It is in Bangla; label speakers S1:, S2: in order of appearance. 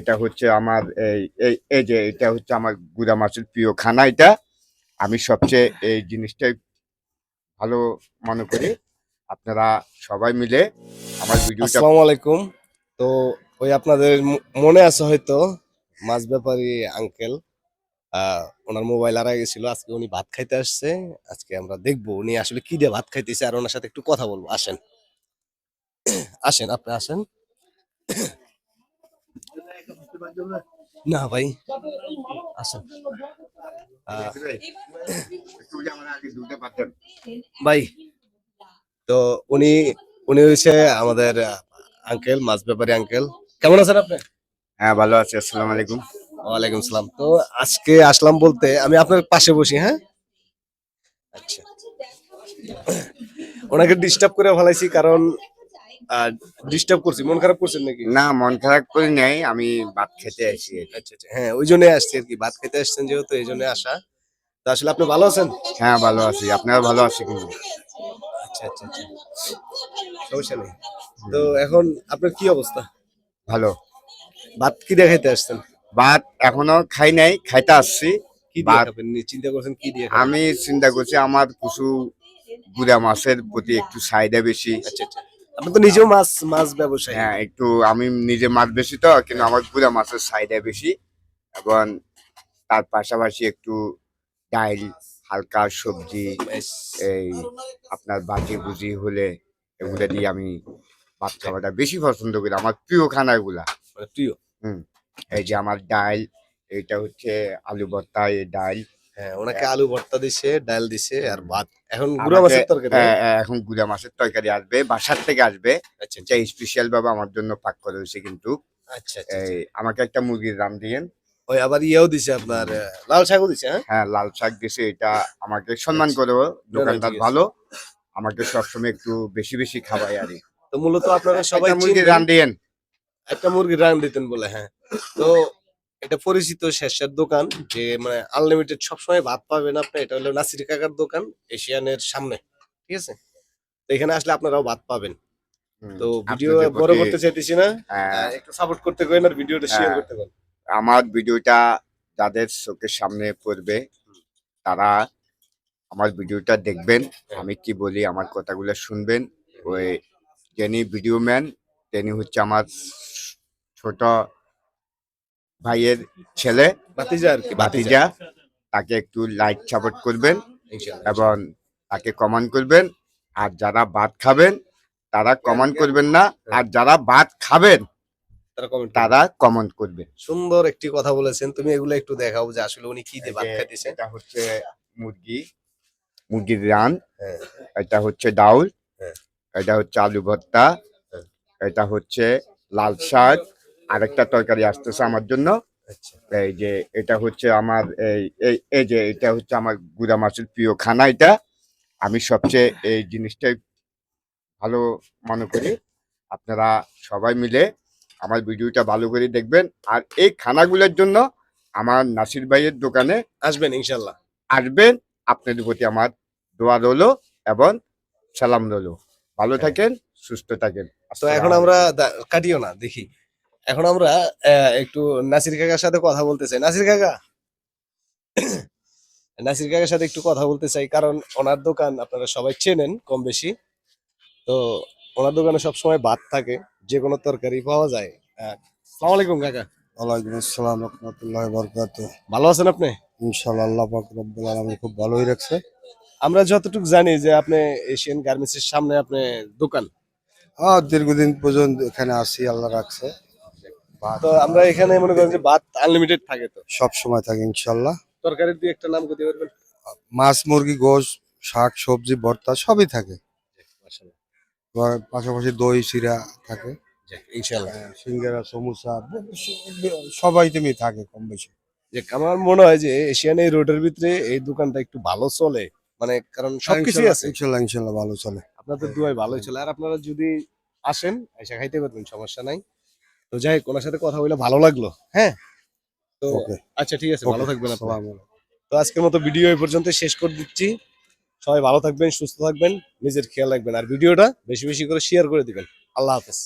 S1: এটা হচ্ছে আমার এই যে এটা হচ্ছে আমার গুড়া মাছের প্রিয় খানা। এটা আমি সবচেয়ে এই জিনিসটাই ভালো মনে করি। আপনারা সবাই মিলে আমার ভিডিওটা।
S2: আসসালামু আলাইকুম। তো ওই আপনাদের মনে আছে হয়তো মাছ ব্যাপারী আঙ্কেল, ওনার মোবাইল হারাই গেছিল। আজকে উনি ভাত খাইতে আসছে। আজকে আমরা দেখবো উনি আসলে কি দিয়ে ভাত খাইতেছে, আর ওনার সাথে একটু কথা বলবো। আসেন আসেন, আপনি আসেন। না ভাই, আসেন। আহ, ভাই, তো উনি উনি হচ্ছে আমাদের আঙ্কেল, মাছ ব্যাপারী আঙ্কেল। কেমন আছেন আপনি?
S1: হ্যাঁ, ভালো আছি। আসসালামু আলাইকুম।
S2: ওয়ালাইকুম সালাম। তো আজকে আসলাম বলতে, আমি আপনার পাশে বসি। হ্যাঁ, আচ্ছা, ওনাকে ডিস্টার্ব করে ফেলাইছি কারণ ডিস্টার্ব করছি। মন খারাপ করছেন নাকি?
S1: না, মন খারাপ করি নাই, আমি ভাত খেতে আসি।
S2: আচ্ছা আচ্ছা, হ্যাঁ, ওই জন্যই আসছি আর কি। ভাত খেতে আসছেন যেহেতু, এই জন্য আসা। তো আসলে আপনি ভালো আছেন?
S1: হ্যাঁ, ভালো আছি। আপনারা ভালো আছে কিন্তু?
S2: আচ্ছা আচ্ছা আচ্ছা, সমস্যা নেই। তো এখন আপনার কি অবস্থা?
S1: ভালো।
S2: ভাত কি দিয়ে খাইতে আসছেন?
S1: ভাত এখনো খাই নাই, খাইতে আসছি।
S2: কি দিয়ে
S1: ভাত
S2: খাবেন চিন্তা করছেন, কি দিয়ে খাবেন?
S1: আমি চিন্তা করছি আমার কিছু গুড়া মাছের প্রতি একটু চাহিদা বেশি।
S2: আচ্ছা আচ্ছা, আপনি তো নিজেও মাছ মাছ ব্যবসায়ী।
S1: হ্যাঁ, একটু আমি নিজে মাছ বেশি তো, কিন্তু আমার গুড়া মাছের চাহিদা বেশি। এবং তার পাশাপাশি একটু ডাল, হালকা সবজি,
S2: বেশ,
S1: এই আপনার বাজি বুজি হলে এগুলো দিয়ে আমি ভাত খাওয়াটা বেশি পছন্দ করি, আমার প্রিয় খানা এগুলা।
S2: মানে প্রিয়।
S1: হুম। এই যে আমার ডাল, এটা হচ্ছে আলু ভর্তা, এই ডাল।
S2: হ্যাঁ, ওনাকে আলু ভর্তা দিছে, ডাল দিছে আর ভাত। এখন গুড়া
S1: আমাকে
S2: মাছের তরকারি।
S1: এখন গুড়া মাছের তরকারি আসবে, বাসার থেকে আসবে।
S2: আচ্ছা
S1: এটা স্পেশাল ভাবে আমার জন্য পাক করে হয়েছে কিন্তু।
S2: আচ্ছা আচ্ছা
S1: এই
S2: আচ্ছা।
S1: আমাকে একটা মুরগির রান দিয়েন।
S2: ওই আবার ইয়েও দিছে আপনার, লাল শাকও দিছে। হ্যাঁ,
S1: হ্যাঁ, লাল শাক দিছে। এটা আমাকে সম্মান
S2: আচ্ছা।
S1: করবো,
S2: না না,
S1: দোকানদার
S2: ঠিক আছে।
S1: ভালো, আমাকে সবসময় একটু বেশি বেশি খাওয়াই আর কি।
S2: তো মূলত আপনারা সবাই
S1: একটা মুরগির
S2: চিনবেন।
S1: রান দিয়েন।
S2: একটা মুরগির রান দিতেন বলে, হ্যাঁ। তো এটা পরিচিত শেরশার দোকান, যে মানে আনলিমিটেড সবসময় ভাত পাবেন আপনি। এটা হলো নাসির কাকার দোকান, এশিয়ানের সামনে। ঠিক আছে? তো এখানে আসলে আপনারাও ভাত পাবেন। তো ভিডিও
S1: আপনাদের
S2: বড়
S1: প্রতি
S2: করতে চাইতেছি না।
S1: আহ,
S2: একটু সাপোর্ট করতে করেন আর ভিডিওটা শেয়ার
S1: আহ,
S2: করতে করেন।
S1: আমার ভিডিওটা যাদের চোখের সামনে পড়বে তারা আমার ভিডিওটা দেখবেন, আমি কি বলি আমার কথাগুলো শুনবেন। ওই যিনি ভিডিও ম্যান তিনি হচ্ছে আমার ছোট ভাইয়ের ছেলে,
S2: ভাতিজা আর কি, ভাতিজা।
S1: ভাতিজা। তাকে একটু লাইক সাপোর্ট করবেন
S2: ইনশাআল্লাহ
S1: এবং
S2: ইনশাআল্লাহ।
S1: তাকে কমেন্ট করবেন। আর যারা ভাত খাবেন তারা কমেন্ট করবেন না, আর যারা ভাত খাবেন
S2: তারা কমেন্ট করবেন।
S1: তারা কমেন্ট করবেন।
S2: সুন্দর একটি কথা বলেছেন। তুমি এগুলো একটু দেখাও যে আসলে উনি কি
S1: এই
S2: দিয়ে ভাত
S1: যে
S2: খাইতেছে।
S1: এটা হচ্ছে মুরগি, মুরগির রান।
S2: হ্যাঁ
S1: এটা হচ্ছে ডাউল।
S2: হ্যাঁ
S1: এটা হচ্ছে আলু ভর্তা।
S2: হ্যাঁ।
S1: এটা হচ্ছে লাল শাক। আরেকটা তরকারি আসতেছে আমার জন্য।
S2: আচ্ছা।
S1: এই যে এটা হচ্ছে আমার এই যে এটা হচ্ছে আমার গুড়া মাছের প্রিয় খানা। এটা আমি সবচেয়ে এই জিনিসটাই ভালো মনে করি। আপনারা সবাই মিলে আমার ভিডিওটা ভালো করে দেখবেন। আর এই খানাগুলোর জন্য আমার নাসির ভাইয়ের দোকানে
S2: আসবেন ইনশাআল্লাহ।
S1: আসবেন। আপনাদের প্রতি আমার দোয়া রইলো এবং সালাম রইলো। ভালো
S2: হ্যাঁ।
S1: থাকেন, সুস্থ থাকেন।
S2: তো এখন
S1: আসসালামু
S2: আমরা
S1: আলাইকুম।
S2: কাটিও না, দেখি। এখন আমরা একটু নাসির কাকার সাথে কথা বলতে চাই। নাসির কাকা, নাসির কাকার সাথে একটু কথা বলতে চাই, কারণ ওনার দোকান আপনারা সবাই চেনেন কম বেশি। তো ওনার দোকানে সবসময় ভাত থাকে, যে কোনো তরকারি পাওয়া যায়। আসসালামু আলাইকুম কাকা।
S3: ওয়ালাইকুম আসসালাম রহমতুল্লাহ বরকাত।
S2: ভালো আছেন আপনি?
S3: ইনশাআল্লাহ আল্লাহ পাক রব্বুল আলামিন খুব ভালোই রাখছে।
S2: আমরা যতটুকু জানি যে আপনি এশিয়ান গার্মেন্টস এর সামনে আপনি দোকান।
S3: দীর্ঘদিন পর্যন্ত এখানে আসি, আল্লাহ রাখছে।
S2: তো আমরা এখানে মনে করেন যে ভাত আনলিমিটেড থাকে। তো
S3: সব সময় থাকে ইনশাআল্লাহ।
S2: তরকারির দুই একটা নাম করতে পারবেন?
S3: মাছ, মুরগি, গোশ, শাক, সবজি, ভর্তা সবই থাকে।
S2: মাশাআল্লাহ।
S3: আবার পাশাপাশি দই, চিড়া থাকে।
S2: ইনশাআল্লাহ।
S3: সিঙ্গারা, সমুসা সব আইটেমই থাকে কম বেশি।
S2: যে আমার মনে হয় যে এশিয়ান এই রোডের ভিতরে এই দোকানটা একটু ভালো চলে, মানে কারণ সবকিছুই
S3: ইনশাআল্লাহ
S2: আছে।
S3: ইনশাআল্লাহ ইনশাআল্লাহ ভালো চলে।
S2: আপনাদের দুয়ায় ভালোই চলে। আর আপনারা যদি আসেন এসে খাইতে পারবেন, সমস্যা নাই। তো যাই হোক, ওনার সাথে কথা বলে ভালো লাগলো। হ্যাঁ, তো
S3: ওকে
S2: আচ্ছা, ঠিক আছে, ভালো
S3: ওকে
S2: থাকবেন আপনি।
S3: সালাম।
S2: তো আজকের মতো ভিডিও এই পর্যন্ত শেষ করে দিচ্ছি। সবাই ভালো থাকবেন, সুস্থ থাকবেন, নিজের খেয়াল রাখবেন, আর ভিডিওটা বেশি বেশি করে শেয়ার করে দিবেন। আল্লাহ হাফেজ।